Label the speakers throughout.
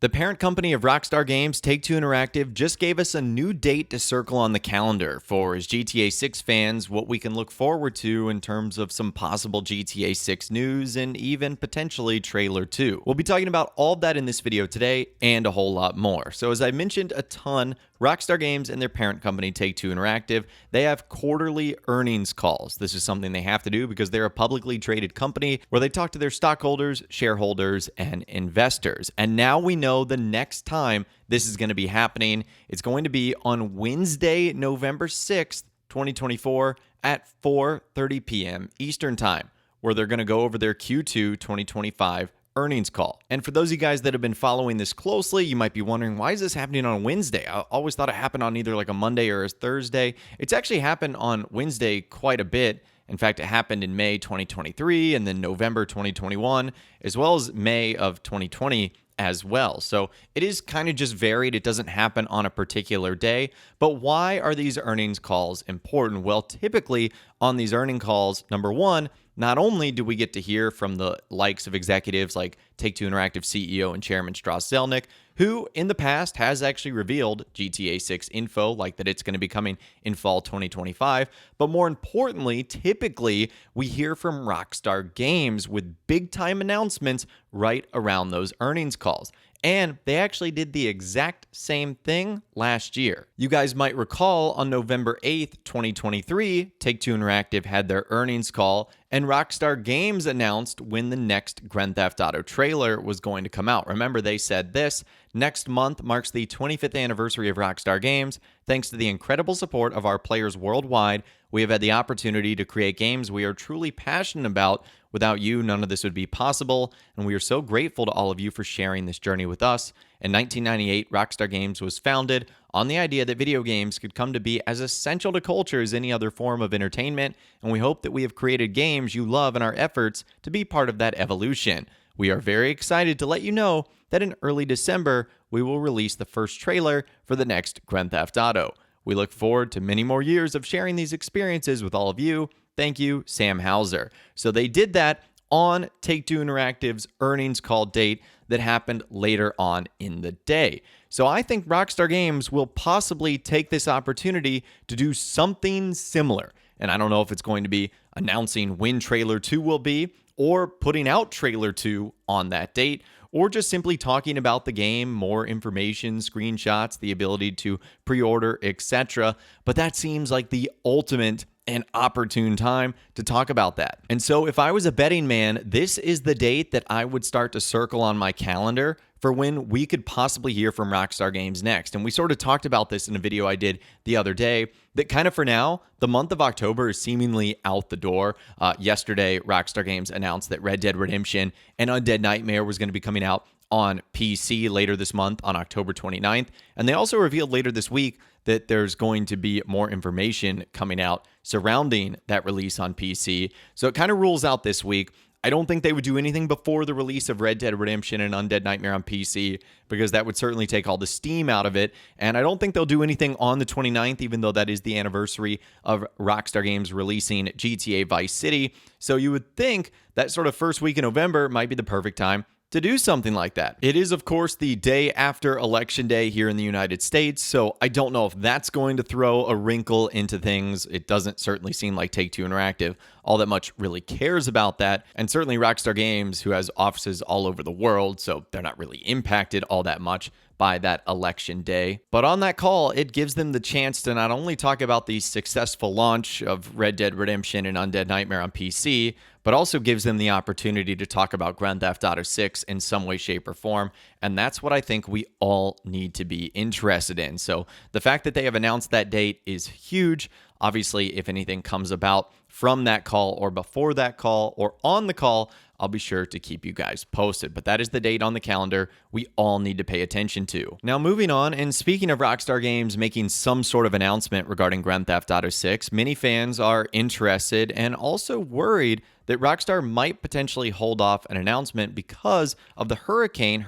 Speaker 1: The parent company of Rockstar Games, Take-Two Interactive, just gave us a new date to circle on the calendar for, as GTA 6 fans, what we can look forward to in terms of some possible GTA 6 news and even potentially trailer 2. We'll be talking about all of that in this video today and a whole lot more. So as I mentioned a ton, Rockstar Games and their parent company, Take-Two Interactive, they have quarterly earnings calls. This is something they have to do because they're a publicly traded company where they talk to their stockholders, shareholders, and investors. And now we know the next time this is going to be happening. It's going to be on Wednesday, November 6th, 2024 at 4:30 p.m. Eastern Time, where they're going to go over their Q2 2025 earnings call. And for those of you guys that have been following this closely, you might be wondering, why is this happening on Wednesday? I always thought it happened on either like a Monday or a Thursday. It's actually happened on Wednesday quite a bit. In fact, it happened in May 2023 and then November 2021, as well as May of 2020 as well. So it is kind of just varied. It doesn't happen on a particular day. But why are these earnings calls important? Well, typically on these earning calls, number one, not only do we get to hear from the likes of executives like Take-Two Interactive CEO and Chairman Strauss Zelnick, who in the past has actually revealed GTA 6 info, like that it's going to be coming in fall 2025. But more importantly, typically we hear from Rockstar Games with big-time announcements right around those earnings calls. And they actually did the exact same thing last year. You guys might recall on November 8th, 2023, Take-Two Interactive had their earnings call, and Rockstar Games announced when the next Grand Theft Auto trailer was going to come out. Remember, they said this: "Next month marks the 25th anniversary of Rockstar Games. Thanks to the incredible support of our players worldwide, we have had the opportunity to create games we are truly passionate about. Without you, none of this would be possible, and we are so grateful to all of you for sharing this journey with us." In 1998, Rockstar Games was founded on the idea that video games could come to be as essential to culture as any other form of entertainment, and we hope that we have created games you love in our efforts to be part of that evolution. We are very excited to let you know that in early December, we will release the first trailer for the next Grand Theft Auto. We look forward to many more years of sharing these experiences with all of you. Thank you, Sam Hauser. So they did that on Take-Two Interactive's earnings call date that happened later on in the day. So I think Rockstar Games will possibly take this opportunity to do something similar. And I don't know if it's going to be announcing when trailer 2 will be, or putting out trailer 2 on that date, or just simply talking about the game, more information, screenshots, the ability to pre-order, etc. But that seems like the ultimate and opportune time to talk about that. And so if I was a betting man, this is the date that I would start to circle on my calendar for when we could possibly hear from Rockstar Games next. And we sort of talked about this in a video I did the other day, that kind of for now, the month of October is seemingly out the door. Yesterday, Rockstar Games announced that Red Dead Redemption and Undead Nightmare was going to be coming out on PC later this month on October 29th. And they also revealed later this week that there's going to be more information coming out surrounding that release on PC. So it kind of rules out this week. I don't think they would do anything before the release of Red Dead Redemption and Undead Nightmare on PC, because that would certainly take all the steam out of it. And I don't think they'll do anything on the 29th, even though that is the anniversary of Rockstar Games releasing GTA Vice City. So you would think that sort of first week in November might be the perfect time to do something like that. It is, of course, the day after Election Day here in the United States, so I don't know if that's going to throw a wrinkle into things. It doesn't certainly seem like Take-Two Interactive all that much really cares about that, and certainly Rockstar Games, who has offices all over the world, so they're not really impacted all that much by that election day. But on that call, it gives them the chance to not only talk about the successful launch of Red Dead Redemption and Undead Nightmare on PC, but also gives them the opportunity to talk about Grand Theft Auto 6 in some way, shape, or form. And that's what I think we all need to be interested in. So the fact that they have announced that date is huge. Obviously, if anything comes about from that call or before that call or on the call, I'll be sure to keep you guys posted. But that is the date on the calendar we all need to pay attention to. Now, moving on, and speaking of Rockstar Games making some sort of announcement regarding Grand Theft Auto 6, many fans are interested and also worried that Rockstar might potentially hold off an announcement because of the Hurricane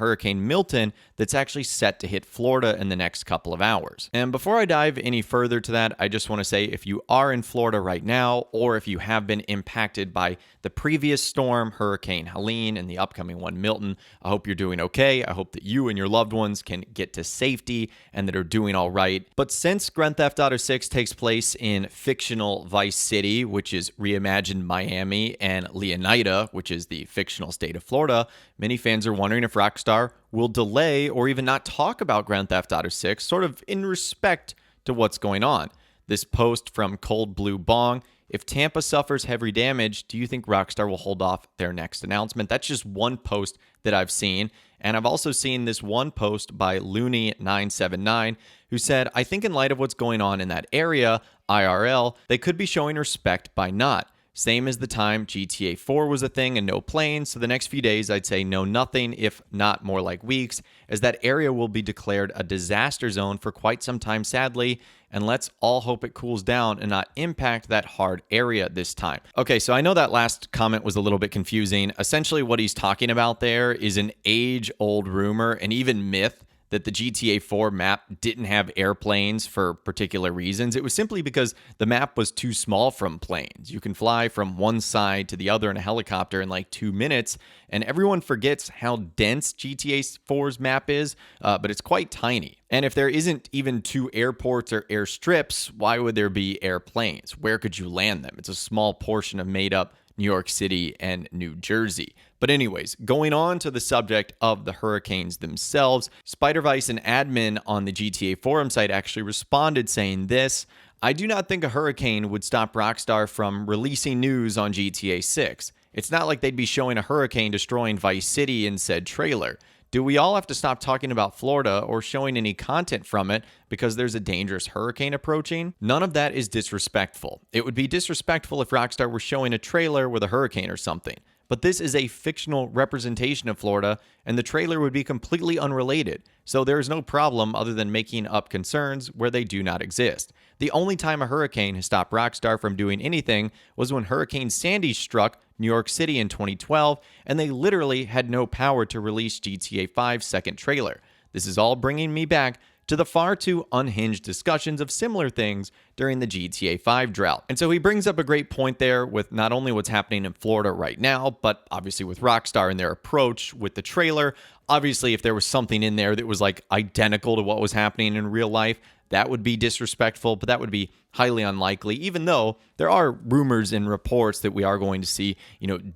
Speaker 1: Milton, that's actually set to hit Florida in the next couple of hours. And before I dive any further to that, I just want to say if you are in Florida right now, or if you have been impacted by the previous storm, Hurricane Helene, and the upcoming one, Milton, I hope you're doing okay. I hope that you and your loved ones can get to safety and that are doing all right. But since Grand Theft Auto 6 takes place in fictional Vice City, which is reimagined Miami, and Leonida, which is the fictional state of Florida, many fans are wondering if Rockstar will delay or even not talk about Grand Theft Auto 6, sort of in respect to what's going on. This post from Cold Blue Bong: if Tampa suffers heavy damage, do you think Rockstar will hold off their next announcement? That's just one post that I've seen. And I've also seen this one post by Looney979, who said, I think in light of what's going on in that area, IRL, they could be showing respect by not. Same as the time GTA 4 was a thing and no planes, so the next few days I'd say no nothing, if not more like weeks, as that area will be declared a disaster zone for quite some time, sadly, and let's all hope it cools down and not impact that hard area this time. Okay, so I know that last comment was a little bit confusing. Essentially what he's talking about there is an age-old rumor and even myth that the GTA 4 map didn't have airplanes for particular reasons. It was simply because the map was too small from planes. You can fly from one side to the other in a helicopter in like 2 minutes, and everyone forgets how dense GTA 4's map is, but it's quite tiny. And if there isn't even 2 airports or airstrips, why would there be airplanes? Where could you land them? It's a small portion of made-up New York City and New Jersey. But anyways, going on to the subject of the hurricanes themselves, Spider-Vice, an admin on the GTA forum site, actually responded saying this: I do not think a hurricane would stop Rockstar from releasing news on GTA 6. It's not like they'd be showing a hurricane destroying Vice City in said trailer. Do we all have to stop talking about Florida or showing any content from it because there's a dangerous hurricane approaching? None of that is disrespectful. It would be disrespectful if Rockstar were showing a trailer with a hurricane or something. But this is a fictional representation of Florida, and the trailer would be completely unrelated. So there is no problem other than making up concerns where they do not exist. The only time a hurricane has stopped Rockstar from doing anything was when Hurricane Sandy struck New York City in 2012, and they literally had no power to release GTA 5's second trailer. This is all bringing me back to the far too unhinged discussions of similar things during the GTA 5 drought. And so he brings up a great point there with not only what's happening in Florida right now, but obviously with Rockstar and their approach with the trailer. Obviously, if there was something in there that was like identical to what was happening in real life, that would be disrespectful, but that would be highly unlikely, even though there are rumors and reports that we are going to see,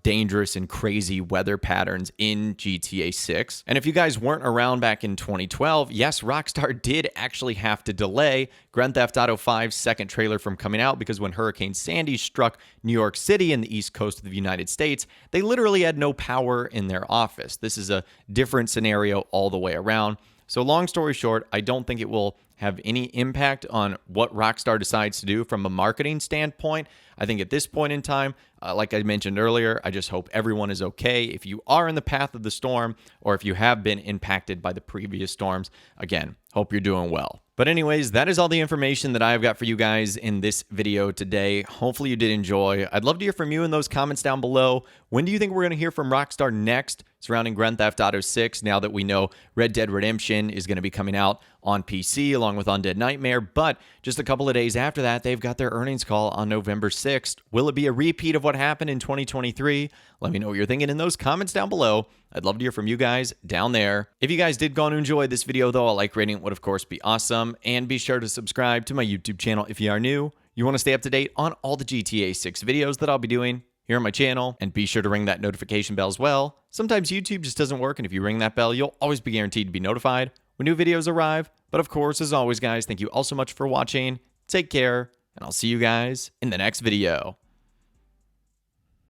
Speaker 1: dangerous and crazy weather patterns in GTA 6. And if you guys weren't around back in 2012, yes, Rockstar did actually have to delay Grand Theft Auto 5's second trailer from coming out because when Hurricane Sandy struck New York City and the east coast of the United States, they literally had no power in their office. This is a different scenario all the way around. So long story short, I don't think it will have any impact on what Rockstar decides to do from a marketing standpoint. I think at this point in time, like I mentioned earlier, I just hope everyone is okay. If you are in the path of the storm, or if you have been impacted by the previous storms, again, hope you're doing well. But anyways, that is all the information that I've got for you guys in this video today. Hopefully you did enjoy. I'd love to hear from you in those comments down below. When do you think we're going to hear from Rockstar next surrounding Grand Theft Auto 6, now that we know Red Dead Redemption is going to be coming out on PC along with Undead Nightmare? But just a couple of days after that, they've got their earnings call on November 6th. Will it be a repeat of what happened in 2023? Let me know what you're thinking in those comments down below. I'd love to hear from you guys down there. If you guys did go on to enjoy this video, though, a like rating would, of course, be awesome. And be sure to subscribe to my YouTube channel if you are new. You want to stay up to date on all the GTA 6 videos that I'll be doing here on my channel. And be sure to ring that notification bell as well. Sometimes YouTube just doesn't work, and if you ring that bell, you'll always be guaranteed to be notified when new videos arrive. But of course, as always, guys, thank you all so much for watching. Take care, and I'll see you guys in the next video.